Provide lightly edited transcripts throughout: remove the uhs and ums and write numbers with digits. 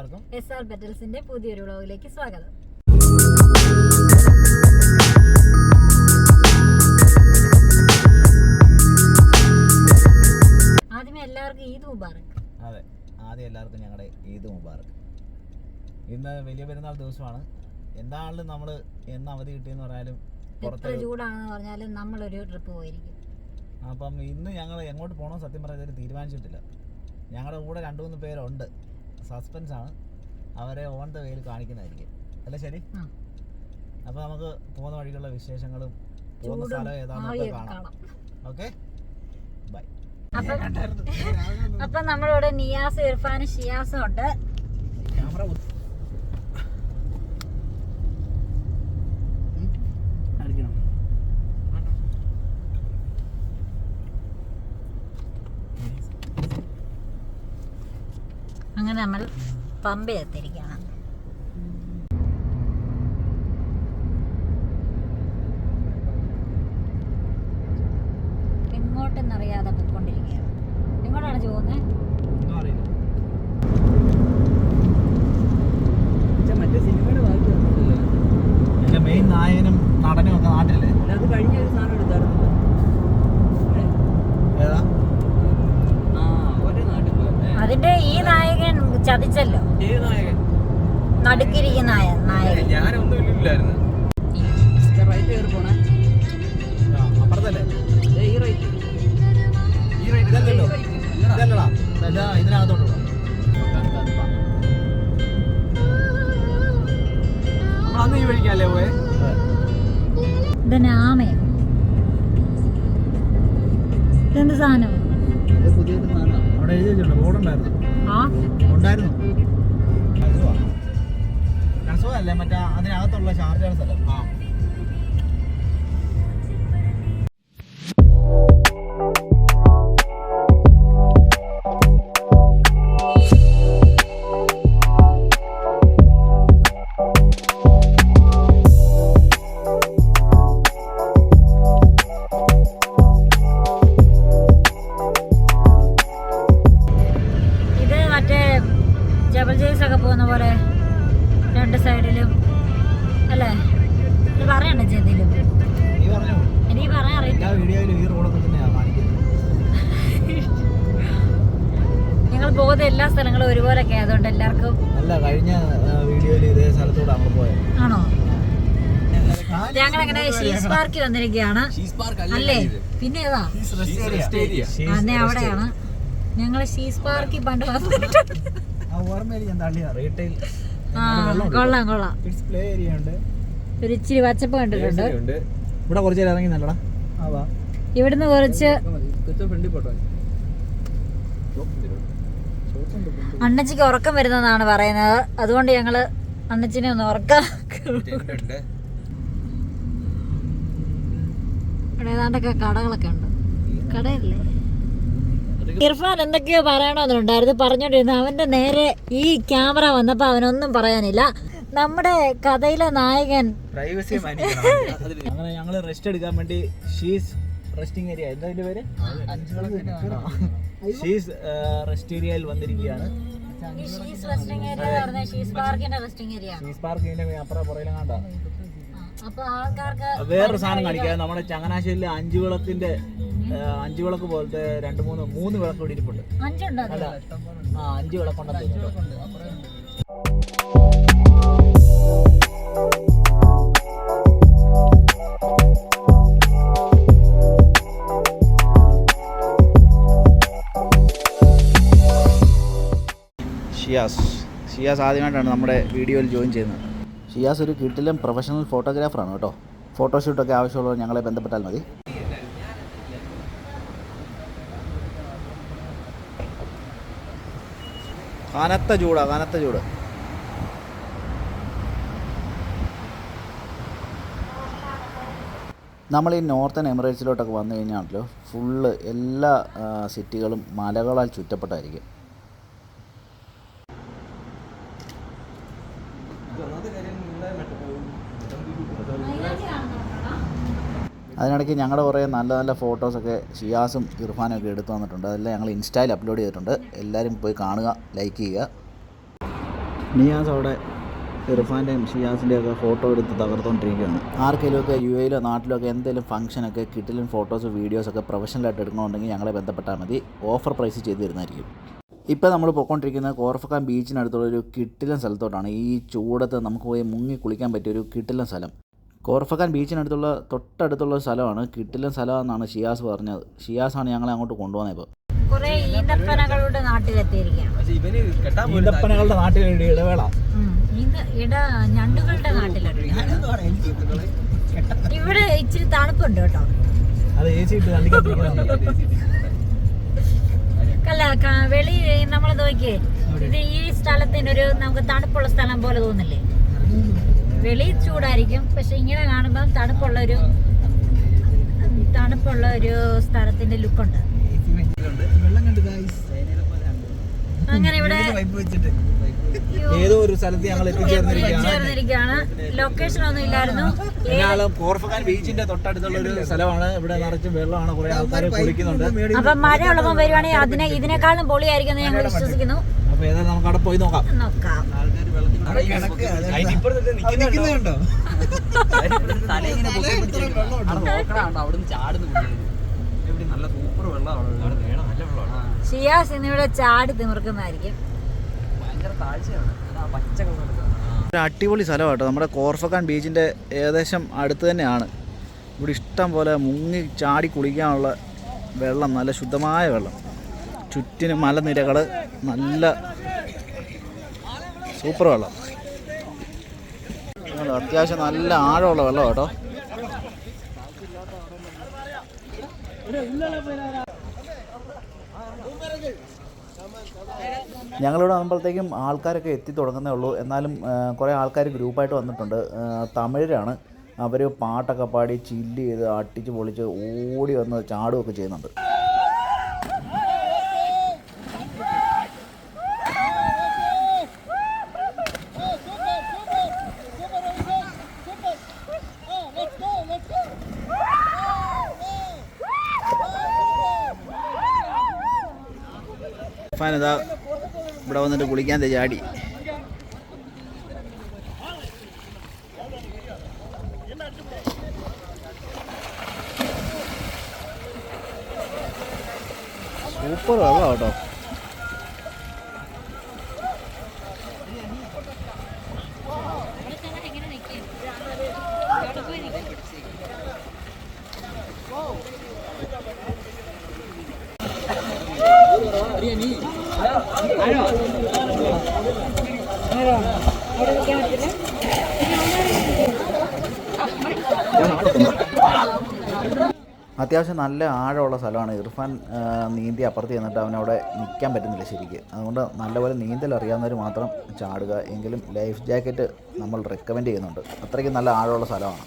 എല്ലാവർക്കും SR പെറ്റൽസിന്റെ പുതിയൊരു വ്ലോഗിലേക്ക് സ്വാഗതം. ആദ്യമേ എല്ലാവർക്കും ഈദ് മുബാറക്. അതെ, ആദ്യം എല്ലാവർക്കും ഞങ്ങളുടെ ഈദ് മുബാറക്. ഇന്ന് വലിയ പെരുന്നാൾ ദിവസമാണ്. എന്താണെങ്കിലും നമ്മൾ എന്ന് അവധി കിട്ടിയെന്ന് പറഞ്ഞാലും എത്ര ചൂടാണെന്ന് പറഞ്ഞാലും നമ്മളൊരു ട്രിപ്പ് പോയിരിക്കും. അപ്പം ഇന്ന് ഞങ്ങൾ എങ്ങോട്ട് പോകണമെന്ന് സത്യം പറഞ്ഞാൽ ഇതുവരെ തീരുമാനിച്ചിട്ടില്ല. ഞങ്ങളുടെ കൂടെ 2-3 പേരുണ്ട്, സസ്പെൻസ് ആണ്. അവരെ ഓൺ ദ വേയിൽ കാണിക്കുന്നതായിരിക്കും അല്ലേ? ശരി. അപ്പോൾ നമുക്ക് പോകുന്ന വഴിക്കുള്ള വിശേഷങ്ങളും പോകുന്ന സ്ഥലം ഏതാണെന്നൊക്കെ കാണാം. Okay, bye. അപ്പം നമ്മളിവിടെ നിയാസ്, ഇർഫാൻ, ഷിയാസും ഉണ്ട്. ക്യാമറ അങ്ങനെ നമ്മൾ പമ്പയെത്തിയിരിക്കുകയാണ്. എങ്ങോട്ടെന്നറിയാതെ പോയിക്കൊണ്ടിരിക്കുകയാണ്. എങ്ങോട്ടാണ് പോകുന്നത്? മെയിൻ നായകനും നടനും ഒക്കെ നാട്ടിലല്ലേ? അത് കഴിഞ്ഞ ഒരു സാധനം എടുത്തായിരുന്നു. ഏതാ? അതിന്റെ ഈ നായകൻ ചതിച്ചല്ലോ. നടുക്കിരിക്കുന്ന നായകൻ. ഞാനൊന്നും ഇല്ലായിരുന്നു. റൈറ്റ് കയറി പോണേ. അപ്പുറത്തല്ലേ? ഈ റൈറ്റ് ഇതല്ലല്ലോ, ഇതല്ലടാ, ഇതിനകത്തോട്ട് അന്ന് ഈ വഴിക്കല്ലേ പോയെ? ഇതന്നെ ആമയോ? ഇതെന്ത് സാധനം? പുതിയൊരു സാധനം അവിടെ എഴുതി വെച്ചിട്ടുണ്ട്. ബോർഡുണ്ടായിരുന്നു. ഉണ്ടായിരുന്നു. അല്ലേ മറ്റേ അതിനകത്തുള്ള ചാർജർ സ്ഥലം. പോകുന്ന പോലെ രണ്ട് സൈഡിലും അല്ലേ? പറയണ്ട ചെയ്തിലും എനിക്ക് പറയാൻ അറിയില്ല. ഞങ്ങൾ പോകുന്ന എല്ലാ സ്ഥലങ്ങളും ഒരുപോലൊക്കെ ആയതുകൊണ്ട് എല്ലാവർക്കും. അല്ല, കഴിഞ്ഞ വീഡിയോയിൽ ഇതേ സ്ഥലത്തൂടെ നമ്മൾ പോയത്. ആണോ? ഞങ്ങളങ്ങനെ ഷീസ് പാർക്കിൽ വന്നിരിക്കുകയാണ്. അല്ലേ? പിന്നെ ഏതാ? അന്നേ അവിടെയാണ് ഞങ്ങൾ ഷീസ് പാർക്കിൽ പണ്ട് വന്നിട്ടുണ്ട്. കൊള്ളാം കൊള്ളാം. ഒരു ഇച്ചിരി പച്ചപ്പ് കണ്ടിട്ടുണ്ട്. ഇവിടെ കുറച്ച് ഇറങ്ങി നല്ലടാ. ഇവിടുന്ന് കുറച്ച് അണ്ണച്ചിക്ക് ഉറക്കം വരുന്നതാണ് പറയുന്നത്. അതുകൊണ്ട് ഞങ്ങള് അണ്ണച്ചിനെ ഒന്ന് ഉറക്കാം. ഇവിടെ ഏതാണ്ടൊക്കെ കടകളൊക്കെ ഉണ്ട്. കടയല്ലേ? ഇർഫാൻ എന്തൊക്കെയോ പറയണമെന്നുണ്ടായിരുന്നു, പറഞ്ഞോണ്ടിരുന്നു. അവന്റെ നേരെ ഈ ക്യാമറ വന്നപ്പോ അവനൊന്നും പറയാനില്ല. നമ്മുടെ കഥയിലെ നായകൻ അങ്ങനെ ഞങ്ങള് റെസ്റ്റ് എടുക്കാൻ വേണ്ടി ഷീസ് റെസ്റ്റിംഗ് ഏരിയ, എന്താ അതിന്റെ പേര്? ഷീസ് റെസ്റ്റ് ഏരിയയിൽ വന്നിരിക്കുകയാണ്. ഷീസ് പാർക്കിന്റെ അപ്പുറം പുറയിലും കണ്ട അപ്പൊ ആൾക്കാർക്ക് വേറൊരു സാധനം കാണിക്കാം. നമ്മുടെ ചങ്ങനാശ്ശേരിയിലെ 5 വിളക്കിന്റെ 5 വിളക്ക് പോലത്തെ 2-3 വിളക്ക് ഇവിടെ ഇരിപ്പുണ്ട്. 5 വിളക്കുണ്ടെന്ന് തോന്നുന്നു. ഷിയാസ് ആദ്യമായിട്ടാണ് നമ്മുടെ വീഡിയോയിൽ ജോയിൻ ചെയ്യുന്നത്. ഷിയാസ് ഒരു കിട്ടിലും പ്രൊഫഷണൽ ഫോട്ടോഗ്രാഫറാണ് കേട്ടോ. ഫോട്ടോഷൂട്ടൊക്കെ ആവശ്യമുള്ളവർ ഞങ്ങളെ ബന്ധപ്പെട്ടാൽ മതി. കനത്ത ചൂട്. നമ്മൾ ഈ നോർത്തേൺ എമിറേറ്റ്സിലോട്ടൊക്കെ വന്നു കഴിഞ്ഞാണല്ലോ ഫുള്ള് എല്ലാ സിറ്റികളും മലകളാൽ ചുറ്റപ്പെട്ടായിരിക്കും. അതിനിടയ്ക്ക് ഞങ്ങളുടെ കുറേ നല്ല നല്ല ഫോട്ടോസൊക്കെ ഷിയാസും ഇർഫാനും ഒക്കെ എടുത്തു വന്നിട്ടുണ്ട്. അതെല്ലാം ഞങ്ങൾ ഇൻസ്റ്റയിൽ അപ്ലോഡ് ചെയ്തിട്ടുണ്ട്. എല്ലാവരും പോയി കാണുക, ലൈക്ക് ചെയ്യുക. നിയാസ് അവിടെ ഇർഫാൻ്റെയും ഷിയാസിൻ്റെയൊക്കെ ഫോട്ടോ എടുത്ത് തകർത്തുകൊണ്ടിരിക്കുകയാണ്. ആർക്കെങ്കിലുമൊക്കെ യു എയിലോ നാട്ടിലോ ഒക്കെ എന്തെങ്കിലും ഫംഗ്ഷനൊക്കെ കിട്ടിലും ഫോട്ടോസ് വീഡിയോസൊക്കെ പ്രൊഫഷണലായിട്ട് എടുക്കണമെന്നുണ്ടെങ്കിൽ ഞങ്ങളെ ബന്ധപ്പെട്ടാൽ മതി. ഓഫർ പ്രൈസ് ചെയ്ത് തരുന്നതായിരിക്കും. ഇപ്പോൾ നമ്മൾ പോയിക്കൊണ്ടിരിക്കുന്നത് കോർഫക്കാൻ ബീച്ചിനടുത്തുള്ള ഒരു കിട്ടിലൻ സ്ഥലത്തോട്ടാണ്. ഈ ചൂടത്ത് നമുക്ക് പോയി മുങ്ങി കുളിക്കാൻ പറ്റിയ ഒരു കിട്ടിലൻ സ്ഥലം. കോർഫക്കാൻ ബീച്ചിനടുത്തുള്ള തൊട്ടടുത്തുള്ള സ്ഥലമാണ്. കിട്ടിലൻ സ്ഥലമെന്നാണ് ഷിയാസ് പറഞ്ഞത്. ഷിയാസാണ് ഞങ്ങളെ അങ്ങോട്ട് കൊണ്ടുപോകുന്നത്. ഇപ്പോൾ കുറേ ഈന്തപ്പനകളുടെ നാട്ടിലെത്തിയിരിക്കുകയാണ്. ഈന്തപ്പനകളുടെ നാട്ടിലുണ്ട് ഇടവേള. ഞണ്ടുകളുടെ നാട്ടിലുണ്ട്. ഇവിടെ ഇച്ചിരി തണുപ്പുണ്ട് കേട്ടോ. അത് AC ഇട്ട് അല്ല, വെളി നമ്മൾ നോക്കിയേ, ഇത് ഈ സ്ഥലത്തിന് ഒരു നമുക്ക് തണുപ്പുള്ള സ്ഥലം പോലെ തോന്നില്ലേ? വെളി ചൂടായിരിക്കും, പക്ഷെ ഇങ്ങനെ കാണുമ്പം തണുപ്പുള്ള ഒരു സ്ഥലത്തിന്റെ ലുക്കുണ്ട്. അങ്ങനെ ഇവിടെ ഏതോ ഒരു സ്ഥലത്ത് ഞങ്ങൾ എത്തിച്ചേർന്നിരിക്കുകയാണ്. ലൊക്കേഷൻ ഒന്നും ഇല്ലായിരുന്നു. കോർഫക്കാൻ ബീച്ചിന്റെ തൊട്ടടുത്തുള്ള ഒരു സ്ഥലമാണ്. ഇവിടെ നിറച്ചും വെള്ളമാണ്, കുറെ ആൾക്കാർ കുളിക്കുന്നുണ്ട്. അപ്പൊ മഴ ഉള്ളപ്പോൾ വരുവാണെങ്കിൽ ഇതിനേക്കാളും പൊളിയായിരിക്കും എന്ന് ഞങ്ങൾ വിശ്വസിക്കുന്നു. അപ്പൊ ഏതായാലും നമുക്ക് അവിടെ പോയി നോക്കാം. ഷിയാസ് ഇന്നിവിടെ ചാടി തിമിർക്കുന്നതായിരിക്കും. ഒരു അടിപൊളി സ്ഥലമാണ് കേട്ടോ. നമ്മുടെ കോർഫക്കാൻ ബീച്ചിൻ്റെ ഏകദേശം അടുത്ത് തന്നെയാണ്. ഇവിടെ ഇഷ്ടം പോലെ മുങ്ങി ചാടി കുളിക്കാനുള്ള വെള്ളം, നല്ല ശുദ്ധമായ വെള്ളം. ചുറ്റിനും മലനിരകൾ, നല്ല സൂപ്പർ വെള്ളം. അത്യാവശ്യം നല്ല ആഴമുള്ള വെള്ളം കേട്ടോ. ഞങ്ങളിവിടെ വന്നപ്പോഴത്തേക്കും ആൾക്കാരൊക്കെ എത്തി തുടങ്ങുന്നേ ഉള്ളൂ. എന്നാലും കുറേ ആൾക്കാർ ഗ്രൂപ്പായിട്ട് വന്നിട്ടുണ്ട്. തമിഴരാണ്. അവർ പാട്ടൊക്കെ പാടി ചില്ല് ചെയ്ത് അട്ടിച്ച് പൊളിച്ച് ഓടി വന്ന് ചാടുകയൊക്കെ ചെയ്യുന്നുണ്ട്. ഇതാ ഇവിടെ വന്നിട്ട് കുളിക്കാൻ ചാടി. സൂപ്പർ വെള്ളം കേട്ടോ. അത്യാവശ്യം നല്ല ആഴമുള്ള സ്ഥലമാണ്. ഇർഫാൻ നീന്തി അപ്പുറത്ത് ചെന്നിട്ട് അവനവിടെ നിൽക്കാൻ പറ്റുന്നില്ല ശരിക്ക്. അതുകൊണ്ട് നല്ലപോലെ നീന്തൽ അറിയാവുന്നവർ മാത്രം ചാടുക. എങ്കിലും ലൈഫ് ജാക്കറ്റ് നമ്മൾ റെക്കമെൻഡ് ചെയ്യുന്നുണ്ട്. അത്രയ്ക്ക് നല്ല ആഴമുള്ള സ്ഥലമാണ്.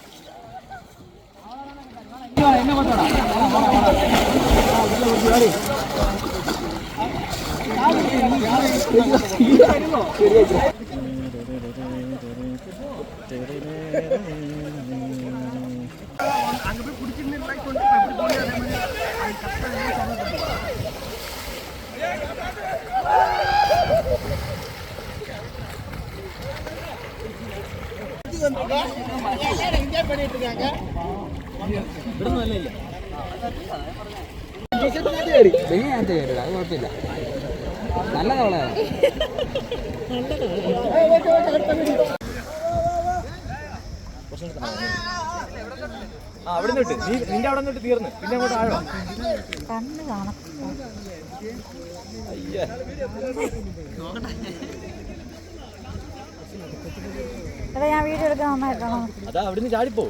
അത് കുഴപ്പമില്ല, നല്ല തവളയാണ്. അവിടെ നിന്നിട്ട് നിന്റെ അവിടെ നിന്നിട്ട് തീർന്ന് പിന്നെ അങ്ങോട്ട് ആഴോ കണ്ണ് കാണാം. എടാ ഞാൻ വീഡിയോ എടുക്കാൻ നന്നായിട്ടാണോ? അതാ അവിടുന്ന് ചാടിപ്പോ.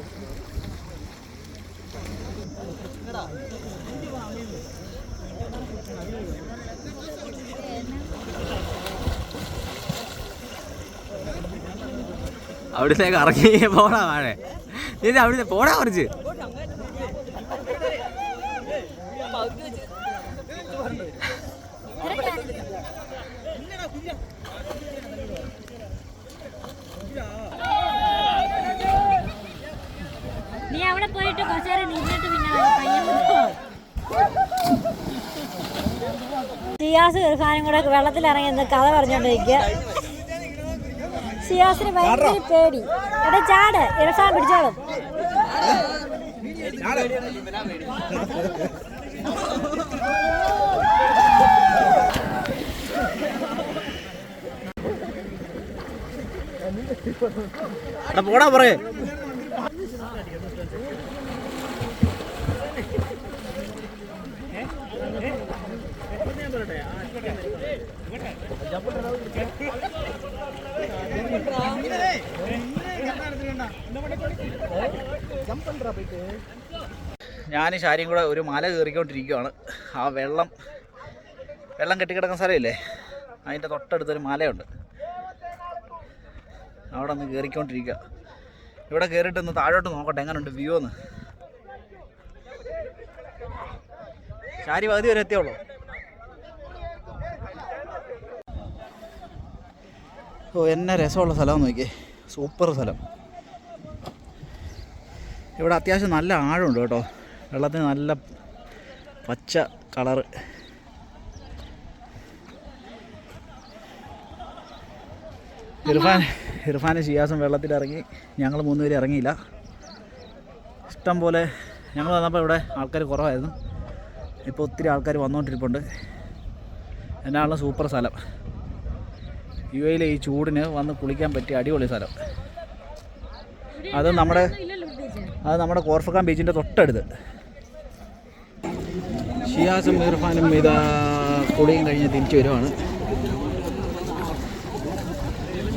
അവിടുത്തേക്ക് ഇറങ്ങി പോടാ വാഴ. ഇത് അവിടുന്ന് പോടാ കുറച്ച്. നീ അവിടെ പോയിട്ട് കുറച്ചേരം നിന്നിട്ട് പിന്നെ ഷിയാസ് ഇർഫാനും കൂടെ വെള്ളത്തിലിറങ്ങി കഥ പറഞ്ഞോണ്ടിരിക്കുക. ഷിയാസിന് ഭയങ്കര പേടി. എടാ ചാട്, ഇറഫാൻ പിടിച്ചോളും. പോടാ പറയേ. ഞാൻ ശാരിയും കൂടെ ഒരു മല കയറിക്കൊണ്ടിരിക്കുകയാണ്. ആ വെള്ളം കെട്ടിക്കിടക്കുന്ന സ്ഥലമില്ലേ, അതിൻ്റെ തൊട്ടടുത്തൊരു മലയുണ്ട്. അവിടെ ഒന്ന് കയറിക്കൊണ്ടിരിക്കുക. ഇവിടെ കയറിയിട്ട് ഒന്ന് താഴോട്ട് നോക്കട്ടെ എങ്ങനെയുണ്ട് വ്യൂ ഒന്ന്. ശാരി പകുതി വരെ എത്തിയുള്ളൂ. ഓ എന്നെ രസമുള്ള സ്ഥലം നോക്കിയേ, സൂപ്പർ സ്ഥലം. ഇവിടെ അത്യാവശ്യം നല്ല ആഴമുണ്ട് കേട്ടോ, വെള്ളത്തിന് നല്ല പച്ച കളറ്. ഇർഫാനും ഷിയാസും വെള്ളത്തിലിറങ്ങി. ഞങ്ങൾ 3 പേര് ഇറങ്ങിയില്ല. ഇഷ്ടം പോലെ ഞങ്ങൾ വന്നപ്പോൾ ഇവിടെ ആൾക്കാർ കുറവായിരുന്നു. ഇപ്പോൾ ഒത്തിരി ആൾക്കാർ വന്നുകൊണ്ടിരിപ്പുണ്ട്. എന്നാണ് സൂപ്പർ സ്ഥലം. യുഎയിലെ ഈ ചൂടിന് വന്ന് കുളിക്കാൻ പറ്റിയ അടിപൊളി സ്ഥലം. അത് നമ്മുടെ കോർഫക്കാൻ ബീച്ചിൻ്റെ തൊട്ടടുത്ത്. ഷിയാസും ഇർഫാനും ഇതാ കുളിയും കഴിഞ്ഞ് തിരിച്ചു വരുവാണ്.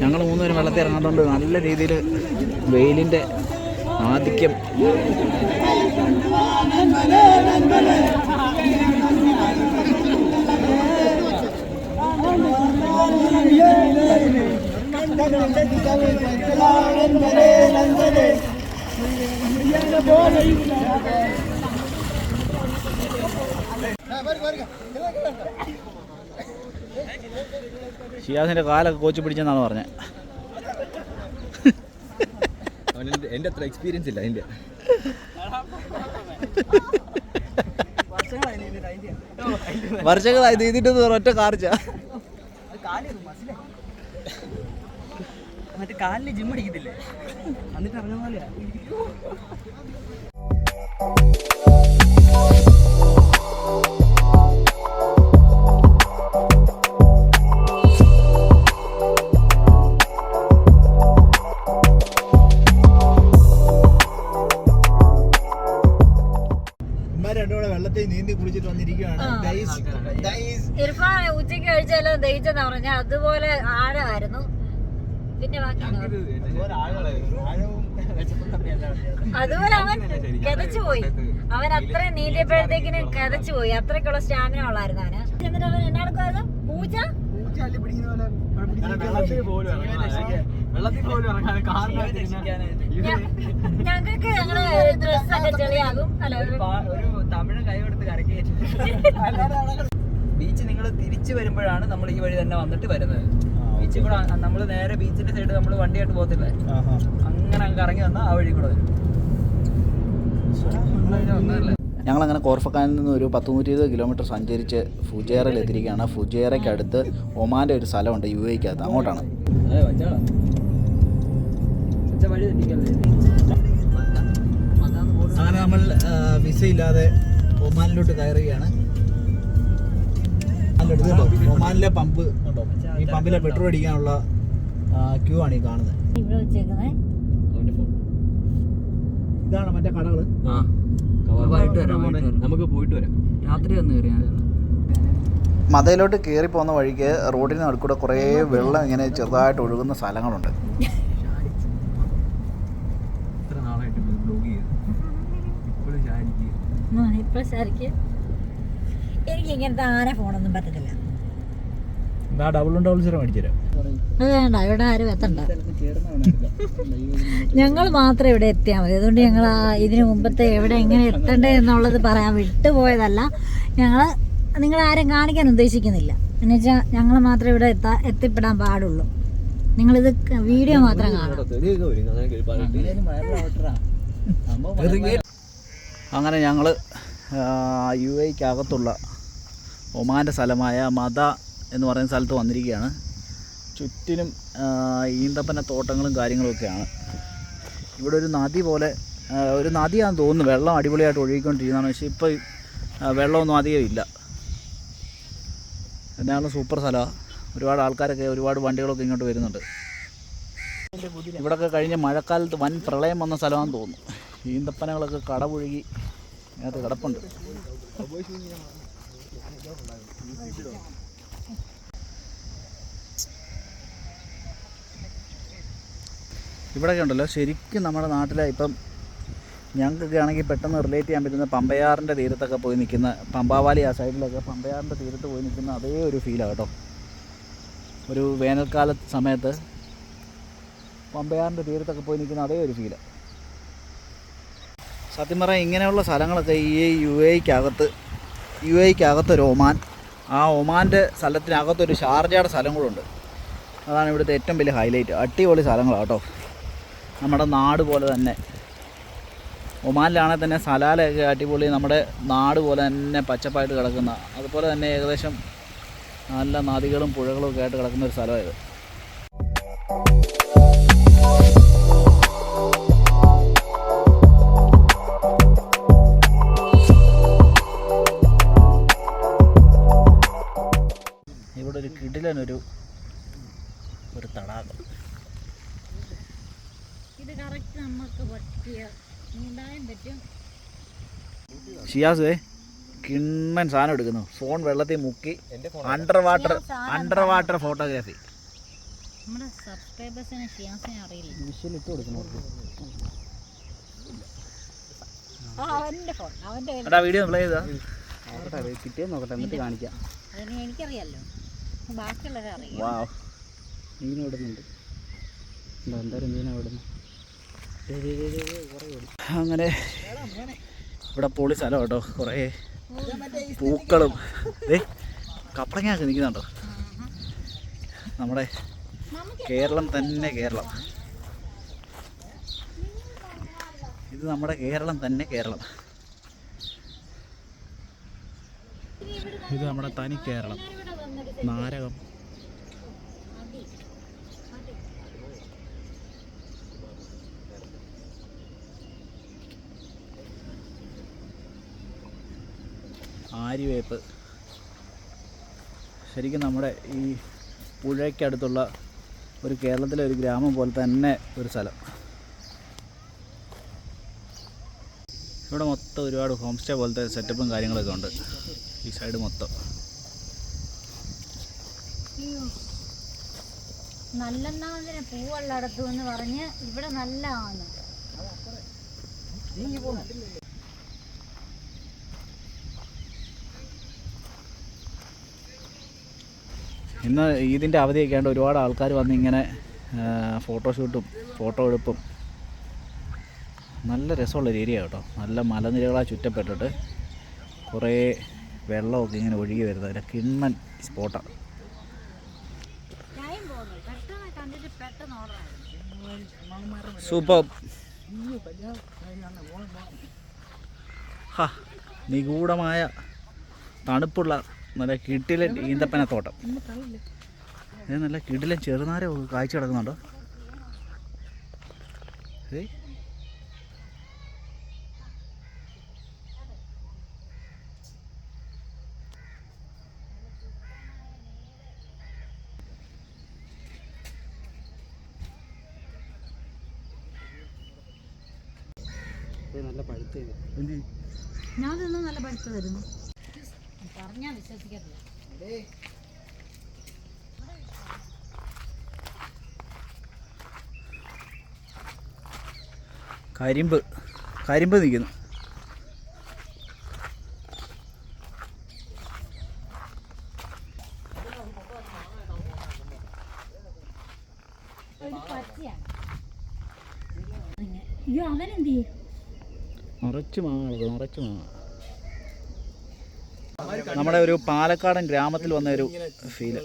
ഞങ്ങൾ 3 പേരും വെള്ളത്തിൽ ഇറങ്ങാത്തതുകൊണ്ട് നല്ല രീതിയിൽ വെയിലിൻ്റെ ആധിക്യം. ഷിയാസിന്റെ കാലൊക്കെ കോച്ച് പിടിച്ചെന്നാണ് പറഞ്ഞത്. എൻ്റെ അത്ര എക്സ്പീരിയൻസ് ഇല്ല അതിൻ്റെ. വർഷങ്ങളായി നീതിട്ട് ഒറ്റ കാറിച്ച മറ്റേ കാലിന് ജിം അടിക്കത്തില്ലേ, എന്നിട്ട് ഇറങ്ങുന്ന പോലെയാ. വെള്ളത്തിൽ നീന്തി കുളിച്ചിട്ട് വന്നിരിക്കുകയാണ്. ഇർഫാൻ ഉച്ചയ്ക്ക് കഴിച്ചാലോ ദഹിച്ചെന്നാ പറഞ്ഞ അതുപോലെ ആഴമായിരുന്നു. പിന്നെ അതുപോലെ അവൻ കിതച്ചു പോയി. അവൻ അത്രയും നീന്തിയപ്പോഴത്തേക്കിനും കിതച്ചു പോയി. അത്രയ്ക്കുള്ള സ്റ്റാമിന ഉള്ളായിരുന്നു അവന്. എന്നിട്ട് അവൻ എന്നാടുക്കുമായിരുന്നു, പൂച്ച ഞങ്ങൾക്ക് ഞങ്ങള് ഡ്രസ്സൊക്കെ ചെളിയാകും. തമിഴ് കൈ കൊടുത്ത് കരക്കി. ബീച്ച് നിങ്ങൾ തിരിച്ചു വരുമ്പോഴാണ് നമ്മൾ ഈ വഴി തന്നെ വന്നിട്ട് വരുന്നത്. ബീച്ചിൽ കൂടെ നമ്മൾ നേരെ ബീച്ചിന്റെ സൈഡ് നമ്മൾ വണ്ടിയായിട്ട് പോകത്തില്ലേ, അങ്ങനെ അങ്ങ് ഇറങ്ങി വന്നാൽ ആ വഴി കൂടെ വരും. ഞങ്ങളങ്ങനെ കോർഫക്കാനിൽ നിന്ന് ഒരു 120 കിലോമീറ്റർ സഞ്ചരിച്ച് ഫുജേറയിൽ എത്തിയിരിക്കുകയാണ്. ഫുജേറയ്ക്കടുത്ത് ഒമാൻ്റെ ഒരു സ്ഥലമുണ്ട് UAE-ക്കകത്ത്, അങ്ങോട്ടാണ്. അങ്ങനെ നമ്മൾ വിസ ഇല്ലാതെ ഒമാനിലോട്ട് കയറുകയാണ്. ഒമാനിലെ പമ്പ് ഉണ്ടോ, ഈ പമ്പിലെ പെട്രോൾ അടിക്കാനുള്ള ക്യൂ ആണ് ഈ കാണുന്നത്. ഇതാണ് മറ്റേ കടകള്. നമുക്ക് പോയിട്ട് വരാം, രാത്രി വന്ന് കയറിയാൽ. മദയിലോട്ട് കയറി പോകുന്ന വഴിക്ക് റോഡിന് നടുക്കൂടെ കുറേ വെള്ളം ഇങ്ങനെ ചെറുതായിട്ട് ഒഴുകുന്ന സ്ഥലങ്ങളുണ്ട്. എനിക്ക് ഇങ്ങനത്തെ ആന ഫോണൊന്നും പറ്റത്തില്ല. ഡബിൾ മേടിച്ചുതരാം. അത് വേണ്ട, ഇവിടെ ആരും എത്തണ്ട. ഞങ്ങൾ മാത്രം ഇവിടെ എത്തിയാൽ മതി. അതുകൊണ്ട് ഞങ്ങൾ ഇതിനു മുമ്പത്തെ എവിടെ എങ്ങനെ എത്തണ്ടേ എന്നുള്ളത് പറയാൻ വിട്ടുപോയതല്ല. നിങ്ങളാരും കാണിക്കാൻ ഉദ്ദേശിക്കുന്നില്ല. എന്നുവെച്ചാൽ ഞങ്ങൾ മാത്രമേ ഇവിടെ എത്തിപ്പെടാൻ പാടുള്ളൂ. നിങ്ങളിത് വീഡിയോ മാത്രം കാണാം. അങ്ങനെ ഞങ്ങൾ UAE-ക്കകത്തുള്ള ഒമാൻ്റെ സ്ഥലമായ മദ എന്ന് പറയുന്ന സ്ഥലത്ത് വന്നിരിക്കുകയാണ്. ചുറ്റിനും ഈന്തപ്പന തോട്ടങ്ങളും കാര്യങ്ങളൊക്കെയാണ്. ഇവിടെ ഒരു നദി പോലെ, ഒരു നദിയാണെന്ന് തോന്നുന്നു, വെള്ളം അടിപൊളിയായിട്ട് ഒഴുകിക്കൊണ്ടിരിക്കുന്നതാണ്. പക്ഷേ ഇപ്പോൾ വെള്ളമൊന്നും അധികം ഇല്ല. എന്നാലും സൂപ്പർ സ്ഥലമാണ്. ഒരുപാട് ആൾക്കാരൊക്കെ, ഒരുപാട് വണ്ടികളൊക്കെ ഇങ്ങോട്ട് വരുന്നുണ്ട്. ഇവിടെയൊക്കെ കഴിഞ്ഞ മഴക്കാലത്ത് വൻ പ്രളയം വന്ന സ്ഥലമാണെന്ന് തോന്നുന്നു. ഈന്തപ്പനകളൊക്കെ കടപുഴുകി അതിനകത്ത് കിടപ്പുണ്ട്. ഇവിടെയൊക്കെ ഉണ്ടല്ലോ ശരിക്കും നമ്മുടെ നാട്ടിലെ, ഇപ്പം ഞങ്ങൾക്കൊക്കെ ആണെങ്കിൽ പെട്ടെന്ന് റിലേറ്റ് ചെയ്യാൻ പറ്റുന്ന പമ്പയാറിൻ്റെ തീരത്തൊക്കെ പോയി നിൽക്കുന്ന, പമ്പാവാലി ആ സൈഡിലൊക്കെ പമ്പയാറിൻ്റെ തീരത്ത് പോയി നിൽക്കുന്ന അതേ ഒരു ഫീലാണ് കേട്ടോ. ഒരു വേനൽക്കാല സമയത്ത് പമ്പയാറിൻ്റെ തീരത്തൊക്കെ പോയി നിൽക്കുന്ന അതേ ഒരു ഫീലാണ്. സത്യം പറയാൻ ഇങ്ങനെയുള്ള സ്ഥലങ്ങളൊക്കെ ഈ യു എക്കകത്തൊരു ഒമാൻ, ആ ഒമാൻ്റെ സ്ഥലത്തിനകത്തൊരു ഷാർജയുടെ സ്ഥലം കൂടെ ഉണ്ട്. അതാണ് ഇവിടുത്തെ ഏറ്റവും വലിയ ഹൈലൈറ്റ്. അടിപൊളി സ്ഥലങ്ങളാണ് കേട്ടോ. നമ്മുടെ നാട് പോലെ തന്നെ ഒമാനിലാണെങ്കിൽ തന്നെ സലാലയൊക്കെ അടിപൊളി, നമ്മുടെ നാട് പോലെ തന്നെ പച്ചപ്പായിട്ട് കിടക്കുന്ന, അതുപോലെ തന്നെ ഏകദേശം നല്ല നദികളും പുഴകളും ഒക്കെ ആയിട്ട് കിടക്കുന്ന ഒരു സ്ഥലമായത്. ഇവിടെ ഒരു കിടിലനൊരു തടാകം. ഇത് കറക്റ്റ് നമുക്ക് പറ്റിയ നീന്താനും പറ്റും. ഷിയാസ് കിണ്ണൻ സാധനം എടുക്കുന്നു. ഫോൺ വെള്ളത്തിൽ മുക്കി അണ്ടർ വാട്ടർ ഫോട്ടോഗ്രാഫി. നമ്മുടെ സബ്സ്ക്രൈബേഴ്സിനെ ഷിയാസിനെ അറിയില്ല. വിഷലിട്ട് കൊടുക്കുന്നു. അവൻ്റെ വീഡിയോ പ്ലേ ചെയ്താ കിട്ടിയോ നോക്കട്ടെ, എന്നിട്ട് കാണിക്കാം. അതിന് എനിക്കറിയാമല്ലോ, ബാക്കിയുള്ളവരെ അറിയാം. വാവ്, മീൻ വിടുന്നുണ്ട്. എന്തായാലും മീനെ വിടുന്നു. അങ്ങനെ ഇവിടെ പൊളി സ്ഥലം കേട്ടോ. കുറേ പൂക്കളും കപ്പളങ്ങയൊക്കെ നിൽക്കുന്നുണ്ടോ. നമ്മുടെ കേരളം തന്നെ കേരളം. ഇത് നമ്മുടെ കേരളം തന്നെ കേരളം. ഇത് നമ്മുടെ തനി കേരളം. നാരകം. ആര്യവേപ്പ്. ശരിക്കും നമ്മുടെ ഈ പുഴയ്ക്കടുത്തുള്ള ഒരു കേരളത്തിലെ ഒരു ഗ്രാമം പോലെ തന്നെ ഒരു സ്ഥലം. ഇവിടെ മൊത്തം ഒരുപാട് ഹോം സ്റ്റേ പോലത്തെ സെറ്റപ്പും കാര്യങ്ങളൊക്കെ ഉണ്ട് ഈ സൈഡ് മൊത്തം. നല്ലെണ്ണാവിനെ പൂവുള്ളടത്തു എന്ന് പറഞ്ഞ് ഇവിടെ നല്ലതാണ്. ഇന്ന് ഇതിൻ്റെ അവധിയൊക്കെ ആണ്ട് ഒരുപാട് ആൾക്കാർ വന്ന് ഇങ്ങനെ ഫോട്ടോഷൂട്ടും ഫോട്ടോ എടുപ്പും. നല്ല രസമുള്ളൊരു ഏരിയ കേട്ടോ. നല്ല മലനിരകളാൽ ചുറ്റപ്പെട്ടിട്ട് കുറേ വെള്ളമൊക്കെ ഇങ്ങനെ ഒഴുകി വരുന്നത്. ഒരു കിണ്ണൻ സ്പോട്ടാണ്. സൂപ്പർ. നിഗൂഢമായ തണുപ്പുള്ള നല്ല കിടിലൻ ഈന്തപ്പനത്തോട്ടം. ഇത് നല്ല കിടിലൻ ചെറുനാര കാഴ്ച കിടക്കുന്നുണ്ടോ. നല്ല പഴുത്ത് ഞാനൊന്നും നല്ല പഴുത്ത് തരുന്നു പറഞ്ഞാൽ വിശ്വസിക്കത്തില്ല. കരിമ്പ് നിൽക്കുന്നു. അയ്യോ അവനെന്ത് ചെയ്യും? നിറച്ച് മാങ്ങ. നമ്മുടെ ഒരു പാലക്കാടൻ ഗ്രാമത്തിൽ വന്ന ഒരു ഫീല്.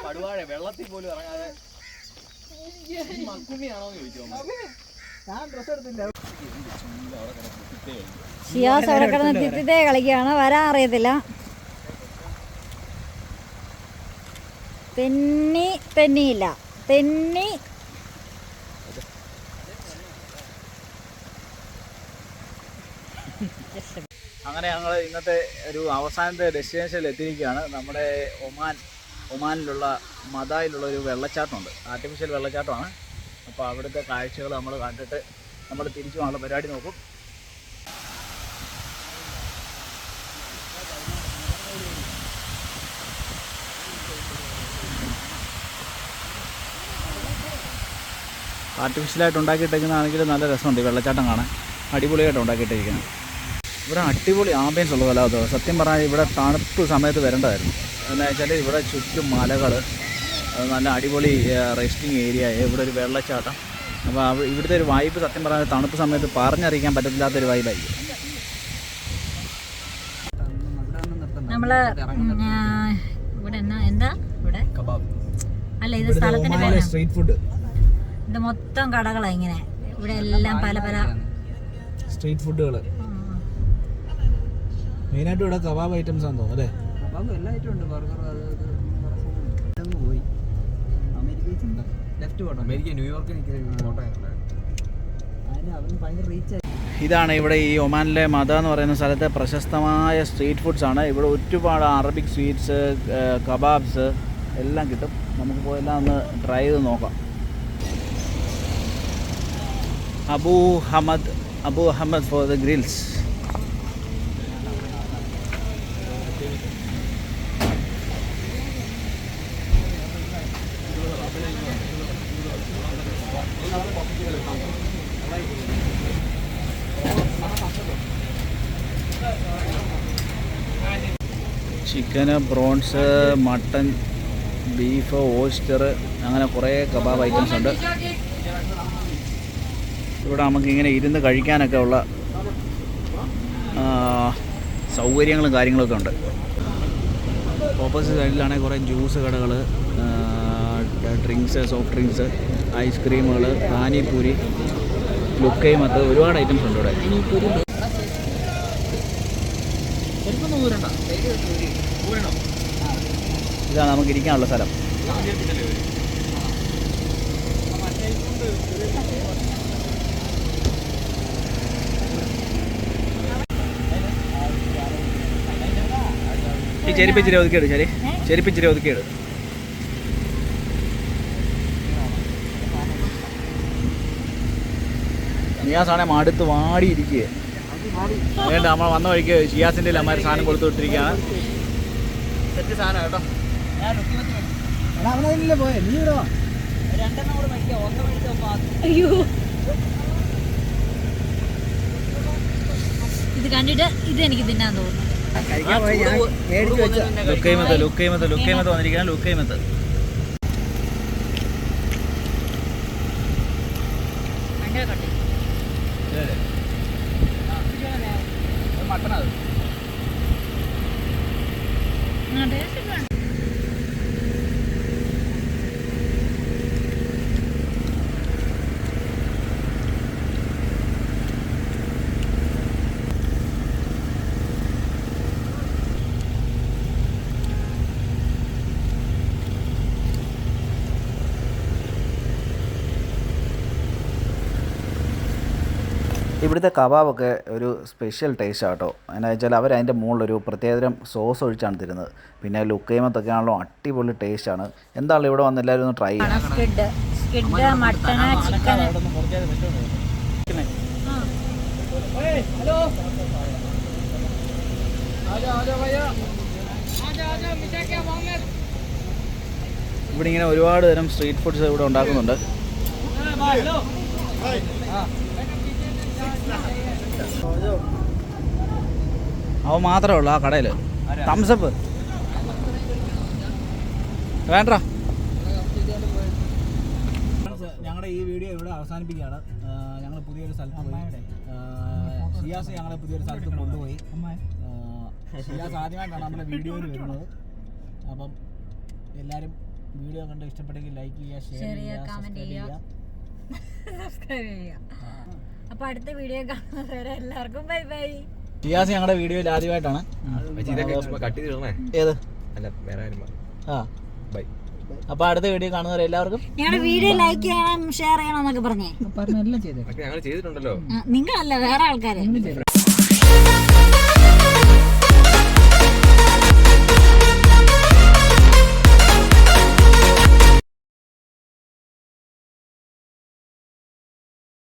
പടുവാഴ വെള്ളത്തിൽ പോലും ഇറങ്ങാതെ മക്കുമിയാണോന്ന് ചോദിച്ചോ. ഷിയാസ് അവിടെ കിടന്ന് തിത്തിത്തേ കളിക്കുകയാണ്, വരാൻ അറിയത്തില്ല. തെന്നിയില്ല. അങ്ങനെ ഞങ്ങൾ ഇന്നത്തെ ഒരു അവസാനത്തെ ഡെസ്റ്റിനേഷനിൽ എത്തിയിരിക്കുകയാണ്. നമ്മുടെ ഒമാനിലുള്ള മദായിലുള്ള ഒരു വെള്ളച്ചാട്ടമുണ്ട്, ആർട്ടിഫിഷ്യൽ വെള്ളച്ചാട്ടമാണ്. അപ്പോൾ അവിടുത്തെ കാഴ്ചകൾ നമ്മൾ കണ്ടിട്ട് നമ്മൾ തിരിച്ചു പോകാനുള്ള പരിപാടി നോക്കും. ആർട്ടിഫിഷ്യലായിട്ട് ഉണ്ടാക്കിയിട്ടേക്കുന്നതാണെങ്കിൽ നല്ല രസമുണ്ട് ഈ വെള്ളച്ചാട്ടം കാണാൻ, അടിപൊളിയായിട്ട് ഉണ്ടാക്കിയിട്ടിരിക്കുന്നത്. ഇവിടെ അടിപൊളി ആംബിയൻസ് ഉള്ള സ്ഥലമാണ്. സത്യം പറഞ്ഞാൽ ഇവിടെ തണുപ്പ് സമയത്ത് വരേണ്ടതായിരുന്നു. എന്താ വെച്ചാൽ ഇവിടെ ചുറ്റും മലകൾ, നല്ല അടിപൊളി റെസ്റ്റിംഗ് ഏരിയ, ഇവിടെ ഒരു വെള്ളച്ചാട്ടം. അപ്പോൾ ഇവിടുത്തെ ഒരു വൈബ് സത്യം പറഞ്ഞാൽ തണുപ്പ് സമയത്ത് പറഞ്ഞറിയിക്കാൻ പറ്റത്തില്ലാത്തൊരു വൈബായിരിക്കും. നമ്മൾ ഇവിടെ എന്താ ഇവിടെ അല്ല, ഇത് സ്ഥലത്തിന്റെ പേര്. സ്ട്രീറ്റ് ഫുഡ്, ഇത് മൊത്തം കടകളാണ് ഇങ്ങനെ. ഇവിടെ എല്ലാം പല സ്ട്രീറ്റ് ഫുഡുകൾ. മെയിനായിട്ട് ഇവിടെ കബാബ് ഐറ്റംസ് ആണെന്ന് തോന്നുന്നു അല്ലേ? കബാബ് എല്ലാ ഐറ്റം ഉണ്ട്. ബർഗർ പോയി അമേരിക്ക ന്യൂയോർക്ക് ഭയങ്കര റീച്ച്. ഇതാണ് ഇവിടെ ഈ ഒമാനിലെ മദ എന്ന് പറയുന്ന സ്ഥലത്തെ പ്രശസ്തമായ സ്ട്രീറ്റ് ഫുഡ്സാണ്. ഇവിടെ ഒരുപാട് അറബിക് സ്വീറ്റ്സ്, കബാബ്സ് എല്ലാം കിട്ടും. നമുക്ക് പോയെല്ലാം ഒന്ന് ട്രൈ ചെയ്ത് നോക്കാം. Abu Ahmed for the grills. Chicken, prawns, mutton, beef, oyster, അങ്ങനെ കുറേ കബാബ് ഐറ്റംസ് ഉണ്ട്. ഇവിടെ നമുക്കിങ്ങനെ ഇരുന്ന് കഴിക്കാനൊക്കെ ഉള്ള സൗകര്യങ്ങളും കാര്യങ്ങളൊക്കെ ഉണ്ട്. ഓപ്പോസിറ്റ് സൈഡിലാണെങ്കിൽ കുറേ ജ്യൂസ് കടകൾ, ഡ്രിങ്ക്സ്, സോഫ്റ്റ് ഡ്രിങ്ക്സ്, ഐസ്ക്രീമുകൾ, പാനിപൂരി, ലുക്കൈമത്ത്, ഒരുപാട് ഐറ്റംസ് ഉണ്ട് ഇവിടെ. ഇതാണ് നമുക്ക് ഇരിക്കാനുള്ള സ്ഥലം. ഈ ചെരുപ്പിച്ചിരി ഒതുക്കിയിട്, ചെരുപ്പിച്ചിരി ഒതുക്കിയിട്. നിയാസാണെ മടുത്ത് വാടിയിരിക്കുക. വേണ്ട, നമ്മൾ വന്ന വഴിക്ക് ഷിയാസിൻ്റെ അമ്മമാർ സാധനം കൊടുത്തു വിട്ടിരിക്കുകയാണ്. സെറ്റ് സാധനം കേട്ടോ. പോയെ നീ ഇവിടെ അയ്യോ, ഇത് കണ്ടിട്ട് ഇത് എനിക്ക് തിന്നാൻ തോന്നുന്നു. ലുക്കൈമത്ത് വന്നിരിക്കുകയാണ്. ലുക്കൈമത്ത് മട്ടണത്. ഇവിടുത്തെ കബാബൊക്കെ ഒരു സ്പെഷ്യൽ ടേസ്റ്റ് ആട്ടോ. എന്നാ വെച്ചാൽ അവർ അതിൻ്റെ മുകളിലൊരു പ്രത്യേകതരം സോസ് ഒഴിച്ചാണ് തരുന്നത്. പിന്നെ ലുക്കൈമത്തൊക്കെ ആണല്ലോ അടിപൊളി ടേസ്റ്റാണ്. എന്താണല്ലോ ഇവിടെ വന്ന് എല്ലാവരും ഒന്ന് ട്രൈ ചെയ്യാം. ഇവിടെ ഇങ്ങനെ ഒരുപാട് തരം സ്ട്രീറ്റ് ഫുഡ്സ് ഇവിടെ ഉണ്ടാക്കുന്നുണ്ട്. അവ മാത്രമേ ഉള്ളൂ ആ കടയിൽ. തംസപ്പ് വേണ്ട. ഞങ്ങളുടെ ഈ വീഡിയോ ഇവിടെ അവസാനിപ്പിക്കുകയാണ്. ഞങ്ങൾ പുതിയൊരു സ്ഥലത്ത് പോയി. ഷിയാസ് ഞങ്ങളെ പുതിയൊരു സ്ഥലത്ത് കൊണ്ടുപോയി. ഷിയാസ് ആദ്യമായിട്ടാണ് നമ്മുടെ വീഡിയോയിൽ വരുന്നത്. അപ്പം എല്ലാവരും വീഡിയോ കണ്ട് ഇഷ്ടപ്പെട്ടെങ്കിൽ ലൈക്ക് ചെയ്യുക, ഷെയർ ചെയ്യുക, സബ്സ്ക്രൈബ് ചെയ്യുക. അപ്പൊ അടുത്ത വീഡിയോ കാണുന്നവരെ എല്ലാവർക്കും ബൈ ബൈ. ടിയാസ് ഞങ്ങളുടെ വീഡിയോയിൽ ആദ്യമായിട്ടാണ്. കട്ട് ചെയ്തിടണേ. ഏത്? അല്ല വേറെ കാര്യം. ആ ബൈ. അപ്പൊ അടുത്ത വീഡിയോ കാണുന്നവരെ എല്ലാവർക്കും ഞങ്ങളുടെ വീഡിയോ ലൈക്ക് ചെയ്യണം, ഷെയർ ചെയ്യണം എന്നൊക്കെ പറഞ്ഞേ പറഞ്ഞെല്ലാം ചെയ്തേ. ഞങ്ങൾ ചെയ്തിട്ടുണ്ടല്ലോ. നിങ്ങളല്ല, വേറെ ആൾക്കാര്.